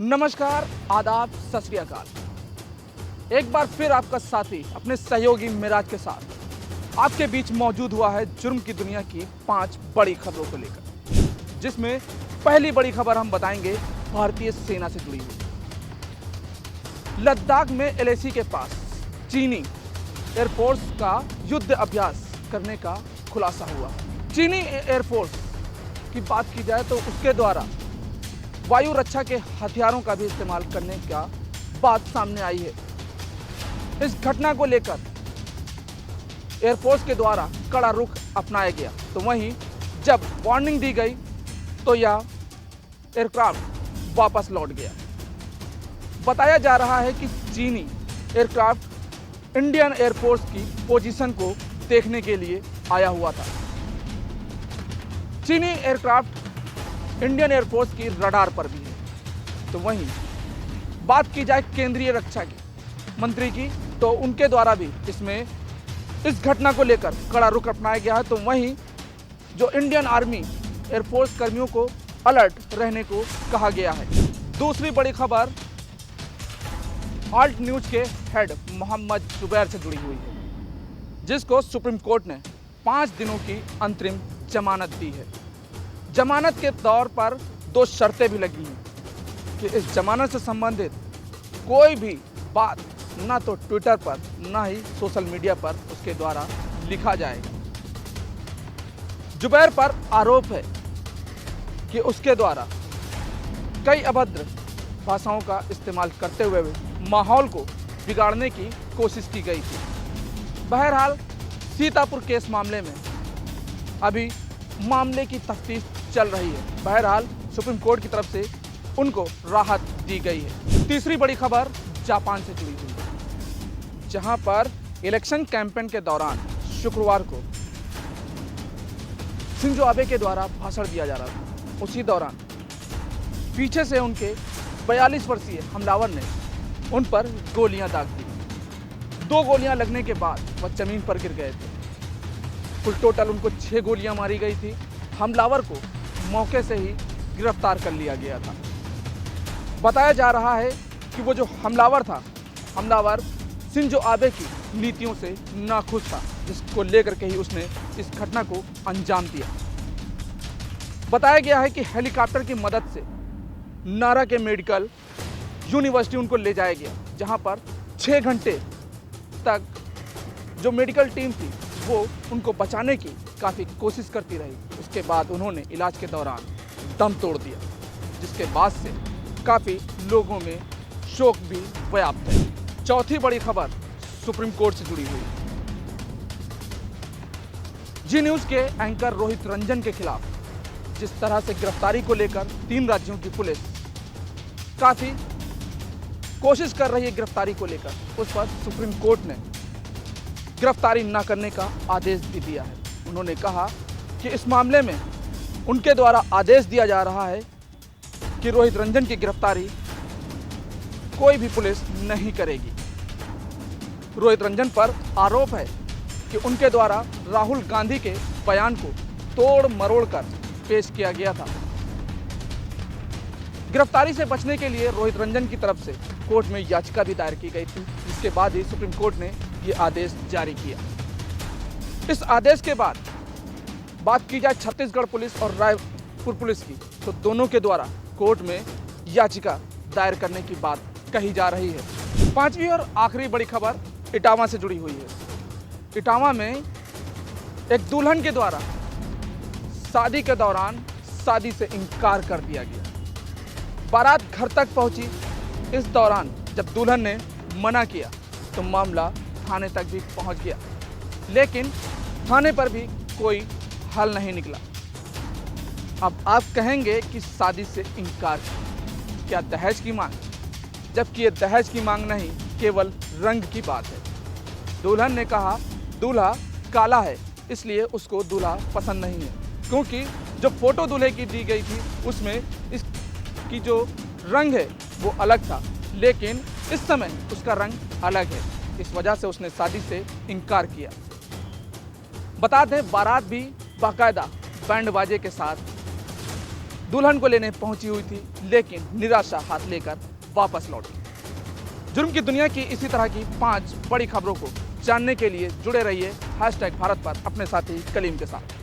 नमस्कार, आदाब, सत श्री अकाल। एक बार फिर आपका साथी अपने सहयोगी मिराज के साथ आपके बीच मौजूद हुआ है जुर्म की दुनिया की 5 बड़ी खबरों को लेकर, जिसमें पहली बड़ी खबर हम बताएंगे भारतीय सेना से जुड़ी हुई। लद्दाख में एलएसी के पास चीनी एयरफोर्स का युद्ध अभ्यास करने का खुलासा हुआ। चीनी एयरफोर्स की बात की जाए तो उसके द्वारा वायु रक्षा के हथियारों का भी इस्तेमाल करने का बात सामने आई है। इस घटना को लेकर एयरफोर्स के द्वारा कड़ा रुख अपनाया गया, तो वहीं जब वार्निंग दी गई तो यह एयरक्राफ्ट वापस लौट गया। बताया जा रहा है कि चीनी एयरक्राफ्ट इंडियन एयरफोर्स की पोजीशन को देखने के लिए आया हुआ था। चीनी एयरक्राफ्ट इंडियन एयरफोर्स की रडार पर भी है। तो वहीं बात की जाए केंद्रीय रक्षा की मंत्री की, तो उनके द्वारा भी इस घटना को लेकर कड़ा रुख अपनाया गया है। तो वहीं जो इंडियन आर्मी एयरफोर्स कर्मियों को अलर्ट रहने को कहा गया है। दूसरी बड़ी खबर आल्ट न्यूज के हेड मोहम्मद जुबैर से जुड़ी हुई है, जिसको सुप्रीम कोर्ट ने 5 दिनों की अंतरिम जमानत दी है। जमानत के तौर पर 2 शर्तें भी लगी हैं कि इस जमानत से संबंधित कोई भी बात ना तो ट्विटर पर ना ही सोशल मीडिया पर उसके द्वारा लिखा जाएगा। जुबैर पर आरोप है कि उसके द्वारा कई अभद्र भाषाओं का इस्तेमाल करते हुए माहौल को बिगाड़ने की कोशिश की गई थी। बहरहाल सीतापुर केस मामले में अभी मामले की तफ्तीश चल रही है। बहरहाल सुप्रीम कोर्ट की तरफ से उनको राहत दी गई है। तीसरी बड़ी खबर जापान से जुड़ी हुई है, जहां पर इलेक्शन कैंपेन के दौरान शुक्रवार को शिंजो आबे के द्वारा भाषण दिया जा रहा था। उसी दौरान पीछे से उनके 42 वर्षीय हमलावर ने उन पर गोलियां दाग दी। 2 गोलियां लगने के बाद वह जमीन पर गिर गए थे। कुल टोटल उनको 6 गोलियां मारी गई थी। हमलावर को मौके से ही गिरफ्तार कर लिया गया था। बताया जा रहा है कि वो जो हमलावर था, हमलावर शिंजो आबे की नीतियों से नाखुश था, जिसको लेकर के ही उसने इस घटना को अंजाम दिया। बताया गया है कि हेलीकॉप्टर की मदद से नारा के मेडिकल यूनिवर्सिटी उनको ले जाया गया, जहां पर 6 घंटे तक जो मेडिकल टीम थी वो उनको बचाने की काफ़ी कोशिश करती रही। उसके बाद उन्होंने इलाज के दौरान दम तोड़ दिया, जिसके बाद से काफ़ी लोगों में शोक भी व्याप्त है। चौथी बड़ी खबर सुप्रीम कोर्ट से जुड़ी हुई। जी न्यूज़ के एंकर रोहित रंजन के खिलाफ जिस तरह से गिरफ्तारी को लेकर 3 राज्यों की पुलिस काफ़ी कोशिश कर रही है गिरफ्तारी को लेकर, उस पर सुप्रीम कोर्ट ने गिरफ्तारी न करने का आदेश भी दिया है। उन्होंने कहा कि इस मामले में उनके द्वारा आदेश दिया जा रहा है कि रोहित रंजन की गिरफ्तारी कोई भी पुलिस नहीं करेगी। रोहित रंजन पर आरोप है कि उनके द्वारा राहुल गांधी के बयान को तोड़ मरोड़ कर पेश किया गया था। गिरफ्तारी से बचने के लिए रोहित रंजन की तरफ से कोर्ट में याचिका भी दायर की गई थी, जिसके बाद ही सुप्रीम कोर्ट ने ये आदेश जारी किया। इस आदेश के बाद बात की जाए छत्तीसगढ़ पुलिस और रायपुर पुलिस की, तो दोनों के द्वारा कोर्ट में याचिका दायर करने की बात कही जा रही है। 5वीं और आखिरी बड़ी खबर इटावा से जुड़ी हुई है। इटावा में एक दुल्हन के द्वारा शादी के दौरान शादी से इनकार कर दिया गया। बारात घर तक पहुंची। इस दौरान जब दुल्हन ने मना किया तो मामला थाने तक भी पहुंच गया, लेकिन थाने पर भी कोई हल नहीं निकला। अब आप कहेंगे कि शादी से इनकार क्या दहेज की मांग, जबकि ये दहेज की मांग नहीं, केवल रंग की बात है। दुल्हन ने कहा दूल्हा काला है, इसलिए उसको दूल्हा पसंद नहीं है, क्योंकि जो फोटो दूल्हे की दी गई थी उसमें इसकी जो रंग है वो अलग था, लेकिन इस समय उसका रंग अलग है। इस वजह से उसने शादी से इनकार किया। बता दें बारात भी बाकायदा बैंड बाजे के साथ दुल्हन को लेने पहुंची हुई थी, लेकिन निराशा हाथ लेकर वापस लौट गई। जुर्म की दुनिया की इसी तरह की 5 बड़ी खबरों को जानने के लिए जुड़े रहिए #भारत पर अपने साथी कलीम के साथ।